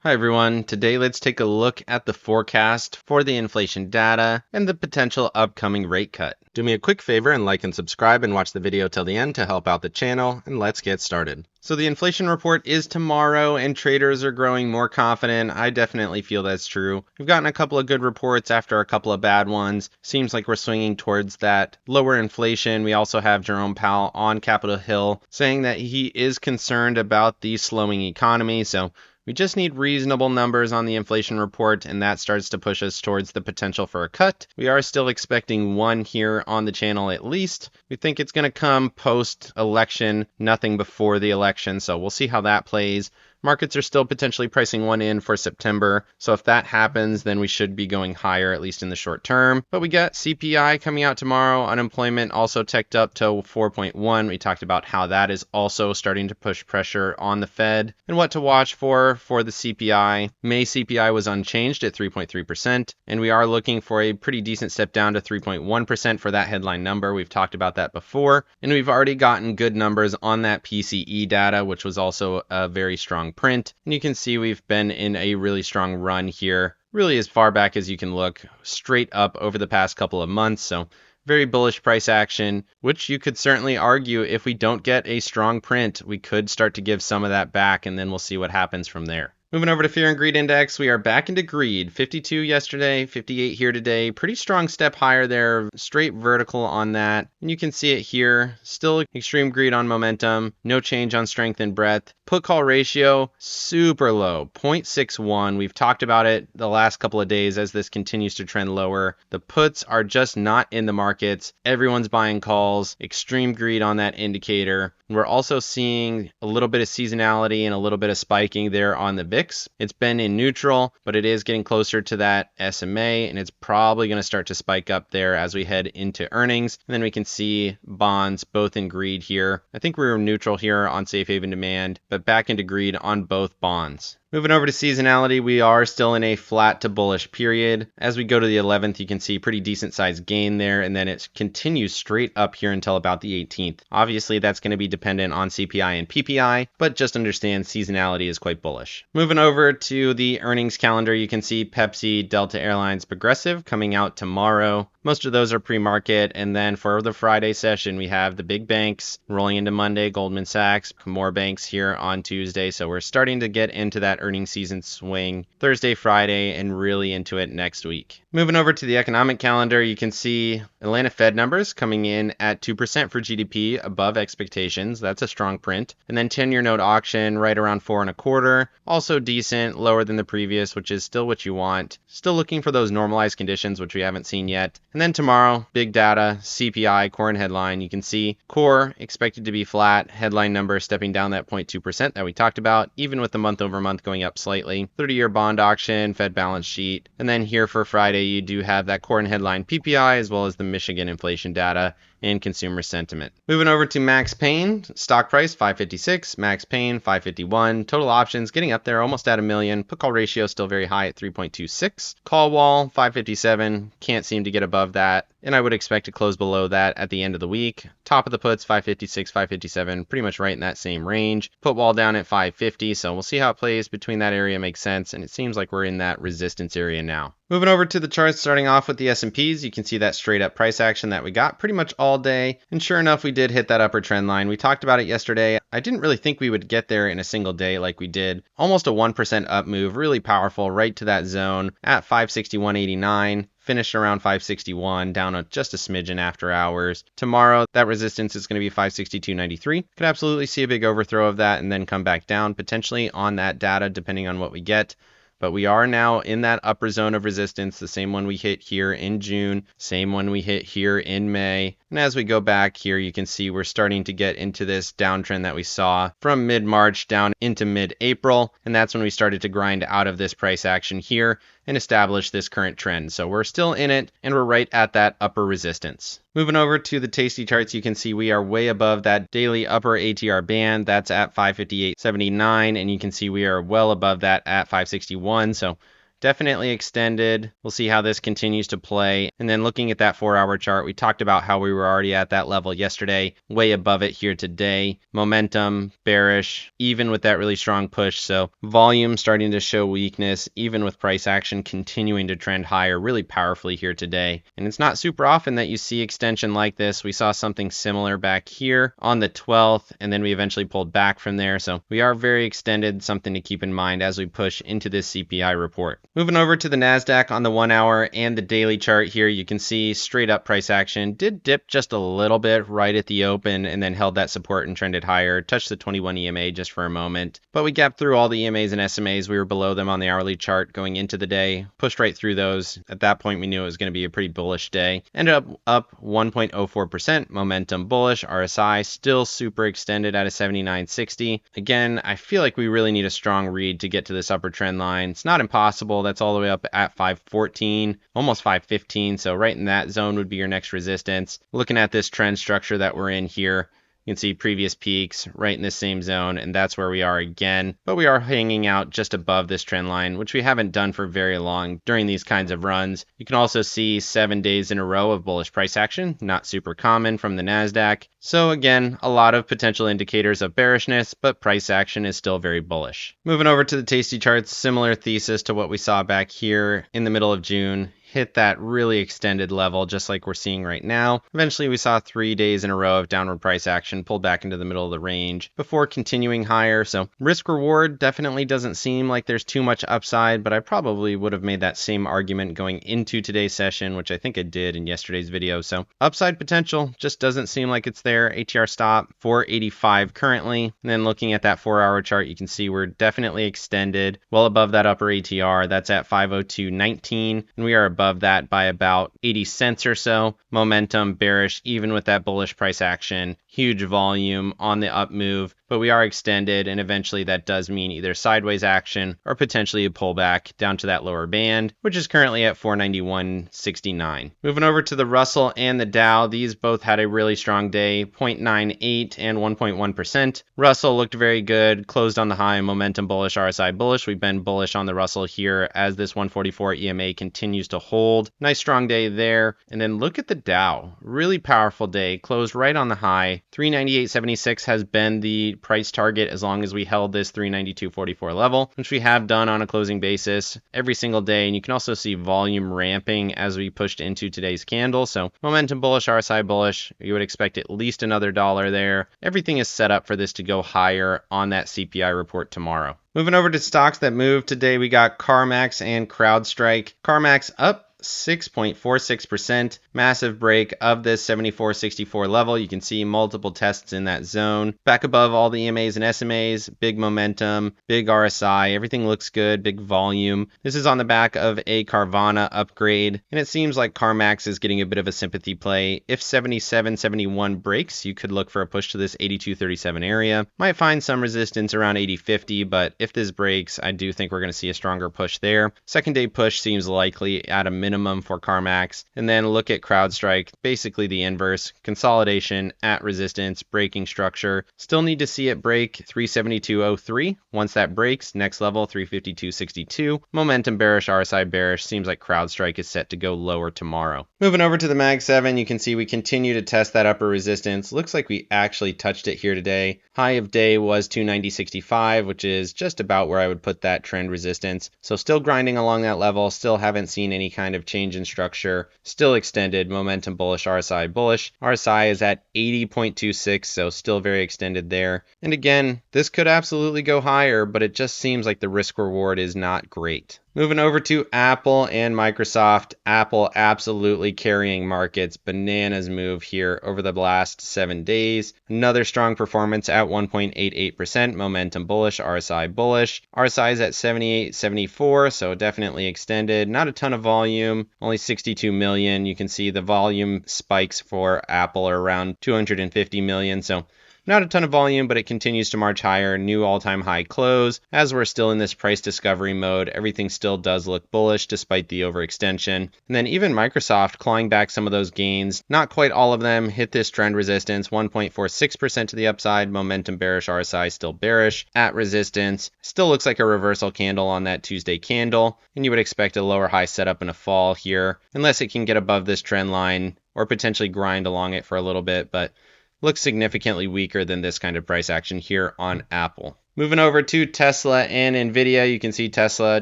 Hi everyone, today let's take a look at the forecast for the inflation data and the potential upcoming rate cut. Do me a quick favor and like and subscribe and watch the video till the end to help out the channel, and let's get started. So the inflation report is tomorrow and traders are growing more confident. I definitely feel that's true. We've gotten a couple of good reports after a couple of bad ones. Seems like we're swinging towards that lower inflation. We also have Jerome Powell on Capitol Hill saying that he is concerned about the slowing economy. So we just need reasonable numbers on the inflation report, and that starts to push us towards the potential for a cut. We are still expecting one here on the channel at least. We think it's going to come post-election, nothing before the election, so we'll see how that plays. Markets are still potentially pricing one in for September, so if that happens, then we should be going higher, at least in the short term. But we got CPI coming out tomorrow. Unemployment also ticked up to 4.1. We talked about how that is also starting to push pressure on the Fed and what to watch for the CPI. May CPI was unchanged at 3.3%, and we are looking for a pretty decent step down to 3.1% for that headline number. We've talked about that before, and we've already gotten good numbers on that PCE data, which was also a very strong print. And you can see we've been in a really strong run here, really as far back as you can look, straight up over the past couple of months. So very bullish price action, which you could certainly argue if we don't get a strong print, we could start to give some of that back, and then we'll see what happens from there. Moving over to Fear and Greed Index, we are back into greed. 52 yesterday, 58 here today. Pretty strong step higher there, straight vertical on that. And you can see it here. Still extreme greed on momentum. No change on strength and breadth. Put call ratio, super low, 0.61. We've talked about it the last couple of days as this continues to trend lower. The puts are just not in the markets. Everyone's buying calls. Extreme greed on that indicator. We're also seeing a little bit of seasonality and a little bit of spiking there on the VIX. It's been in neutral, but it is getting closer to that SMA, and it's probably going to start to spike up there as we head into earnings. And then we can see bonds both in greed here. I think we were neutral here on safe haven demand, but back into greed on both bonds. Moving over to seasonality, we are still in a flat to bullish period. As we go to the 11th, you can see pretty decent sized gain there, and then it continues straight up here until about the 18th. Obviously, that's going to be dependent on CPI and PPI, but just understand seasonality is quite bullish. Moving over to the earnings calendar, you can see Pepsi, Delta Airlines, Progressive coming out tomorrow. Most of those are pre-market, and then for the Friday session, we have the big banks rolling into Monday, Goldman Sachs, more banks here on Tuesday, so we're starting to get into that earnings season swing Thursday, Friday, and really into it next week. Moving over to the economic calendar, you can see Atlanta Fed numbers coming in at 2% for GDP, above expectations. That's a strong print. And then 10-year note auction right around 4.25, also decent, lower than the previous, which is still what you want. Still looking for those normalized conditions, which we haven't seen yet. And then tomorrow, big data, CPI, core and headline. You can see core expected to be flat, headline number stepping down that 0.2% that we talked about, even with the month over month going up slightly. 30-year bond auction, Fed balance sheet. And then here for Friday, you do have that core and headline PPI, as well as the Michigan inflation data and consumer sentiment. Moving over to Max Pain, stock price 556, Max Pain 551, total options getting up there almost at 1 million. Put call ratio still very high at 3.26. Call wall 557, can't seem to get above that, and I would expect to close below that at the end of the week. Top of the puts 556, 557, pretty much right in that same range. Put wall down at 550, so we'll see how it plays between that area. Makes sense, and it seems like we're in that resistance area now. Moving over to the charts, starting off with the S&Ps, you can see that straight up price action that we got pretty much all day. And sure enough, we did hit that upper trend line. We talked about it yesterday. I didn't really think we would get there in a single day like we did. Almost a 1% up move, really powerful, right to that zone at 561.89. Finished around 561, down just a smidgen after hours. Tomorrow, that resistance is going to be 562.93. Could absolutely see a big overthrow of that and then come back down, potentially on that data, depending on what we get. But we are now in that upper zone of resistance, the same one we hit here in June, same one we hit here in May. And as we go back here, you can see we're starting to get into this downtrend that we saw from mid-March down into mid-April. And that's when we started to grind out of this price action here and establish this current trend. So we're still in it, and we're right at that upper resistance. Moving over to the Tasty charts, you can see we are way above that daily upper ATR band. That's at 558.79, and you can see we are well above that at 561. So definitely extended. We'll see how this continues to play. And then looking at that 4-hour chart, we talked about how we were already at that level yesterday, way above it here today. Momentum, bearish, even with that really strong push. So volume starting to show weakness, even with price action continuing to trend higher really powerfully here today. And it's not super often that you see extension like this. We saw something similar back here on the 12th, and then we eventually pulled back from there. So we are very extended, something to keep in mind as we push into this CPI report. Moving over to the NASDAQ on the 1 hour and the daily chart here, you can see straight up price action did dip just a little bit right at the open and then held that support and trended higher, touched the 21 EMA just for a moment. But we gapped through all the EMAs and SMAs. We were below them on the hourly chart going into the day, pushed right through those. At that point, we knew it was going to be a pretty bullish day. Ended up 1.04%, momentum bullish. RSI still super extended at a 79.60. Again, I feel like we really need a strong read to get to this upper trend line. It's not impossible. That's all the way up at 514, almost 515. So right in that zone would be your next resistance. Looking at this trend structure that we're in here, you can see previous peaks right in the same zone, and that's where we are again. But we are hanging out just above this trend line, which we haven't done for very long during these kinds of runs. You can also see 7 days in a row of bullish price action, not super common from the NASDAQ. So again, a lot of potential indicators of bearishness, but price action is still very bullish. Moving over to the Tasty charts, similar thesis to what we saw back here in the middle of June. Hit that really extended level just like we're seeing right now. Eventually we saw 3 days in a row of downward price action, pulled back into the middle of the range before continuing higher. So risk reward definitely doesn't seem like there's too much upside, but I probably would have made that same argument going into today's session, which I think I did in yesterday's video. So upside potential just doesn't seem like it's there. ATR stop 485 currently. And then looking at that 4-hour chart, you can see we're definitely extended well above that upper ATR. That's at 502.19, and we are above that by about 80 cents or so. Momentum bearish, even with that bullish price action. Huge volume on the up move, but we are extended, and eventually that does mean either sideways action or potentially a pullback down to that lower band, which is currently at 491.69. Moving over to the Russell and the Dow, these both had a really strong day, 0.98 and 1.1%. Russell looked very good, closed on the high, momentum bullish, RSI bullish. We've been bullish on the Russell here as this 144 EMA continues to hold. Nice strong day there. And then look at the Dow, really powerful day, closed right on the high. 398.76 has been the price target as long as we held this 392.44 level, which we have done on a closing basis every single day. And you can also see volume ramping as we pushed into today's candle. So momentum bullish, RSI bullish. You would expect at least another dollar there. Everything is set up for this to go higher on that CPI report tomorrow. Moving over to stocks that moved today, we got CarMax and CrowdStrike. CarMax up 6.46%, massive break of this 74.64 level. You can see multiple tests in that zone. Back above all the EMAs and SMAs, big momentum, big RSI, everything looks good, big volume. This is on the back of a Carvana upgrade, and it seems like CarMax is getting a bit of a sympathy play. If 77.71 breaks, you could look for a push to this 82.37 area. Might find some resistance around 80.50, but if this breaks, I do think we're going to see a stronger push there. Second day push seems likely at a minimum for CarMax. And then look at CrowdStrike, basically the inverse. Consolidation at resistance, breaking structure. Still need to see it break 372.03. Once that breaks, next level 352.62. Momentum bearish, RSI bearish. Seems like CrowdStrike is set to go lower tomorrow. Moving over to the Mag 7, you can see we continue to test that upper resistance. Looks like we actually touched it here today. High of day was 290.65, which is just about where I would put that trend resistance. So still grinding along that level. Still haven't seen any kind of change in structure. Still extended, momentum bullish, RSI bullish. RSI is at 80.26, so still very extended there. And again, this could absolutely go higher, but it just seems like the risk reward is not great. Moving over to Apple and Microsoft. Apple absolutely carrying markets. Bananas move here over the last 7 days. Another strong performance at 1.88%. Momentum bullish, RSI bullish. RSI is at 78.74, so definitely extended. Not a ton of volume, only 62 million. You can see the volume spikes for Apple are around 250 million, so not a ton of volume, but it continues to march higher, new all-time high close. As we're still in this price discovery mode, everything still does look bullish despite the overextension. And then even Microsoft clawing back some of those gains, not quite all of them, hit this trend resistance, 1.46% to the upside, momentum bearish, RSI still bearish at resistance. Still looks like a reversal candle on that Tuesday candle, and you would expect a lower high setup and a fall here, unless it can get above this trend line or potentially grind along it for a little bit, but looks significantly weaker than this kind of price action here on Apple. Moving over to Tesla and NVIDIA, you can see Tesla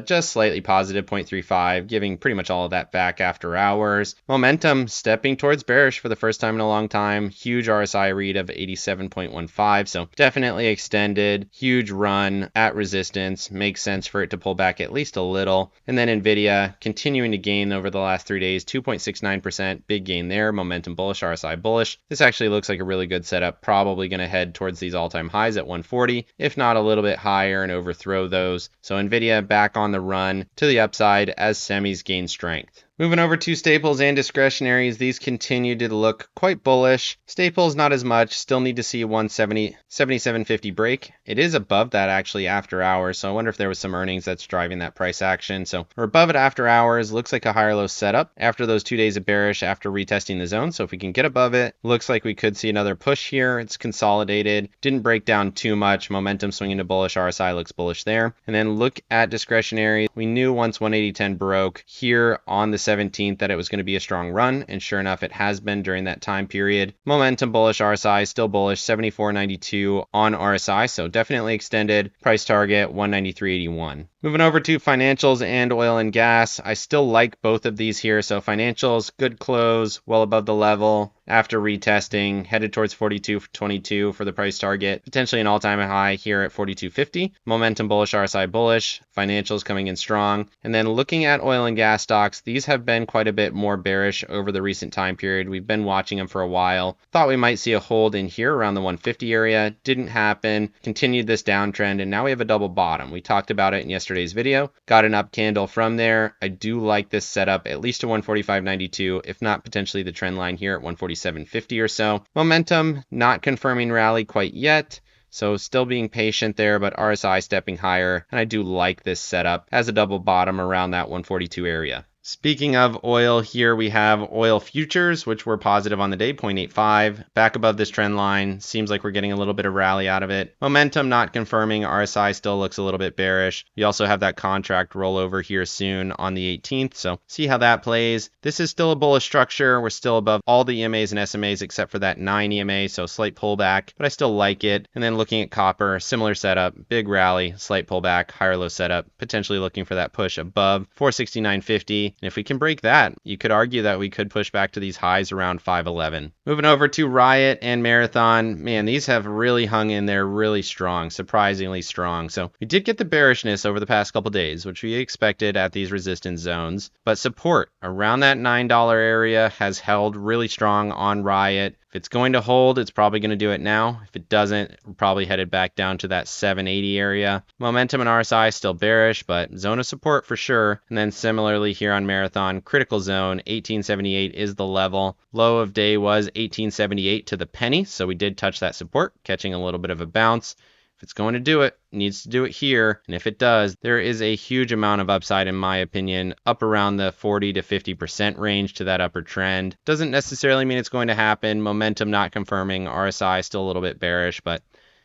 just slightly positive, 0.35, giving pretty much all of that back after hours. Momentum stepping towards bearish for the first time in a long time. Huge RSI read of 87.15, so definitely extended. Huge run at resistance. Makes sense for it to pull back at least a little. And then NVIDIA continuing to gain over the last 3 days, 2.69%. Big gain there. Momentum bullish, RSI bullish. This actually looks like a really good setup. Probably going to head towards these all-time highs at 140, if not a little bit higher and overthrow those. So NVIDIA back on the run to the upside as semis gain strength. Moving over to staples and discretionaries, these continue to look quite bullish. Staples not as much, still need to see 77.50 break. It is above that actually after hours, so I wonder if there was some earnings that's driving that price action. So we're above it after hours, looks like a higher low setup after those 2 days of bearish after retesting the zone. So if we can get above it, looks like we could see another push here. It's consolidated, didn't break down too much. Momentum swinging to bullish, RSI looks bullish there. And then look at discretionary. We knew once 180.10 broke here on the 17th that it was going to be a strong run, and sure enough it has been during that time period. Momentum bullish, RSI still bullish, 74.92 on RSI, so definitely extended. Price target 193.81. Moving over to financials and oil and gas, I still like both of these here. So financials, good close, well above the level after retesting, headed towards 42.22 for the price target, potentially an all-time high here at 42.50. Momentum bullish, RSI bullish, financials coming in strong. And then looking at oil and gas stocks, these have been quite a bit more bearish over the recent time period. We've been watching them for a while. Thought we might see a hold in here around the 150 area. Didn't happen. Continued this downtrend, and now we have a double bottom. We talked about it in yesterday's video. Got an up candle from there. I do like this setup at least to 145.92, if not potentially the trend line here at 147.50 or so. Momentum not confirming rally quite yet, so still being patient there, but RSI stepping higher, and I do like this setup as a double bottom around that 142 area. Speaking of oil, here we have oil futures, which were positive on the day, 0.85, back above this trend line. Seems like we're getting a little bit of rally out of it. Momentum not confirming. RSI still looks a little bit bearish. We also have that contract rollover here soon on the 18th, so see how that plays. This is still a bullish structure. We're still above all the EMAs and SMAs except for that 9 EMA, so slight pullback, but I still like it. And then looking at copper, similar setup, big rally, slight pullback, higher low setup, potentially looking for that push above 469.50. And if we can break that, you could argue that we could push back to these highs around 511. Moving over to RIOT and Marathon, man, these have really hung in there really strong, surprisingly strong. So we did get the bearishness over the past couple days, which we expected at these resistance zones, but support around that $9 area has held really strong on RIOT. If it's going to hold, it's probably going to do it now. If it doesn't, we're probably headed back down to that 780 area. Momentum and RSI still bearish, but zone of support for sure. And then similarly here on Marathon, critical zone, 1878 is the level. Low of day was 1878 to the penny, so we did touch that support, catching a little bit of a bounce. If it's going to do it, it needs to do it here. And if it does, there is a huge amount of upside, in my opinion, up around the 40 to 50% range to that upper trend. Doesn't necessarily mean it's going to happen. Momentum not confirming. RSI still a little bit bearish, but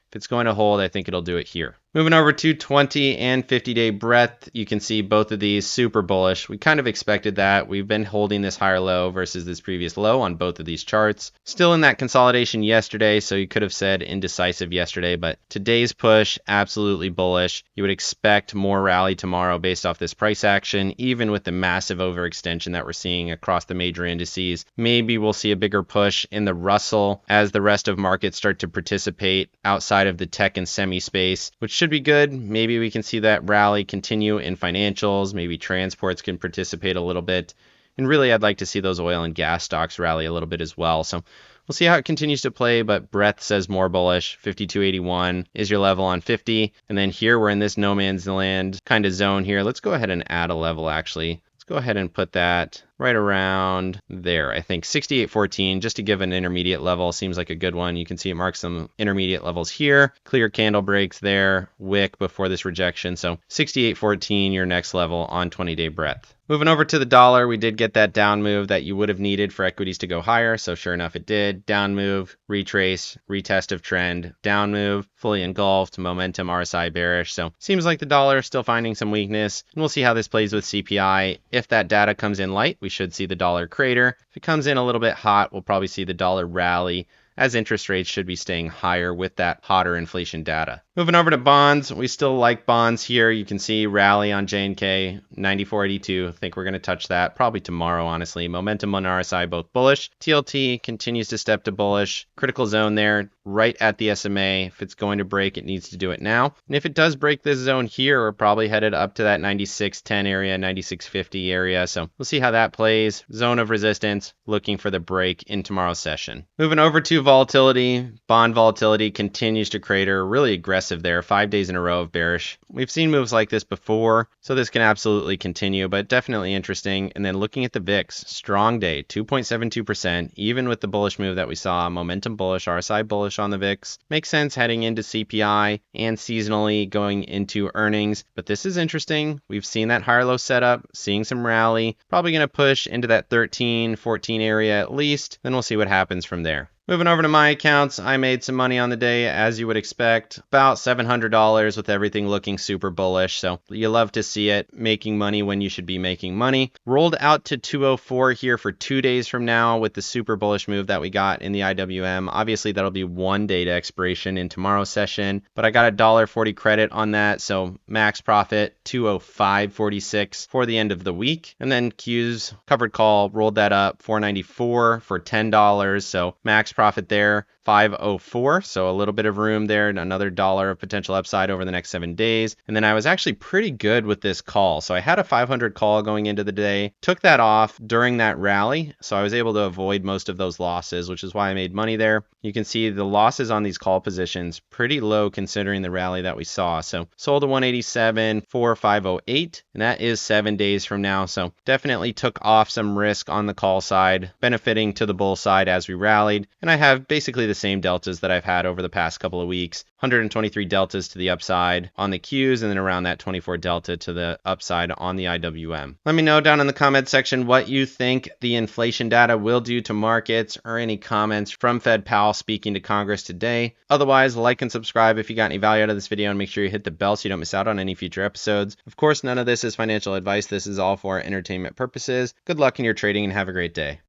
if it's going to hold, I think it'll do it here. Moving over to 20 and 50-day breadth, you can see both of these super bullish. We kind of expected that. We've been holding this higher low versus this previous low on both of these charts. Still in that consolidation yesterday, so you could have said indecisive yesterday, but today's push, absolutely bullish. You would expect more rally tomorrow based off this price action, even with the massive overextension that we're seeing across the major indices. Maybe we'll see a bigger push in the Russell as the rest of markets start to participate outside of the tech and semi space, which should be good. Maybe we can see that rally continue in financials. Maybe transports can participate a little bit. And really, I'd like to see those oil and gas stocks rally a little bit as well. So we'll see how it continues to play, but breadth says more bullish. 52.81 is your level on 50. And then here we're in this no man's land kind of zone here. Let's go ahead and add a level actually. Let's go ahead and put that right around there. I think 68.14, just to give an intermediate level, seems like a good one. You can see it marks some intermediate levels here. Clear candle breaks there, wick before this rejection. So 68.14, your next level on 20-day breadth. Moving over to the dollar, we did get that down move that you would have needed for equities to go higher. So sure enough, it did. Down move, retrace, retest of trend, down move, fully engulfed, momentum RSI bearish. So seems like the dollar is still finding some weakness. And we'll see how this plays with CPI. If that data comes in light, we should see the dollar crater. If it comes in a little bit hot, we'll probably see the dollar rally, as interest rates should be staying higher with that hotter inflation data. Moving over to bonds, we still like bonds here. You can see rally on J&K, 94.82. I think we're going to touch that probably tomorrow, honestly. Momentum on RSI, both bullish. TLT continues to step to bullish. Critical zone there, right at the SMA. If it's going to break, it needs to do it now. And if it does break this zone here, we're probably headed up to that 96.10 area, 96.50 area. So we'll see how that plays. Zone of resistance, looking for the break in tomorrow's session. Moving over to volatility, bond volatility continues to crater, really aggressive there, 5 days in a row of bearish. We've seen moves like this before, so this can absolutely continue, but definitely interesting. And then looking at the VIX, strong day, 2.72%, even with the bullish move that we saw, momentum bullish, RSI bullish on the VIX. Makes sense heading into CPI and seasonally going into earnings, but this is interesting. We've seen that higher low setup, seeing some rally, probably going to push into that 13, 14 area at least. Then we'll see what happens from there. Moving over to my accounts, I made some money on the day, as you would expect, about $700 with everything looking super bullish. So you love to see it, making money when you should be making money. Rolled out to 204 here for 2 days from now with the super bullish move that we got in the IWM. Obviously, that'll be 1 day to expiration in tomorrow's session, but I got $1.40 credit on that. So max profit, 205.46 for the end of the week. And then Q's covered call, rolled that up, 494 for $10. So max profit there, 504, so a little bit of room there, and another $1 of potential upside over the next 7 days. And then I was actually pretty good with this call. So I had a 500 call going into the day, took that off during that rally, so I was able to avoid most of those losses, which is why I made money there. You can see the losses on these call positions pretty low considering the rally that we saw. So sold to 187 for 508, and that is 7 days from now. So definitely took off some risk on the call side, benefiting to the bull side as we rallied. And I have basically the same deltas that I've had over the past couple of weeks. 123 deltas to the upside on the Qs, and then around that 24 delta to the upside on the IWM. Let me know down in the comment section what you think the inflation data will do to markets, or any comments from Fed Powell speaking to Congress today. Otherwise, like and subscribe if you got any value out of this video, and make sure you hit the bell so you don't miss out on any future episodes. Of course, none of this is financial advice. This is all for entertainment purposes. Good luck in your trading and have a great day.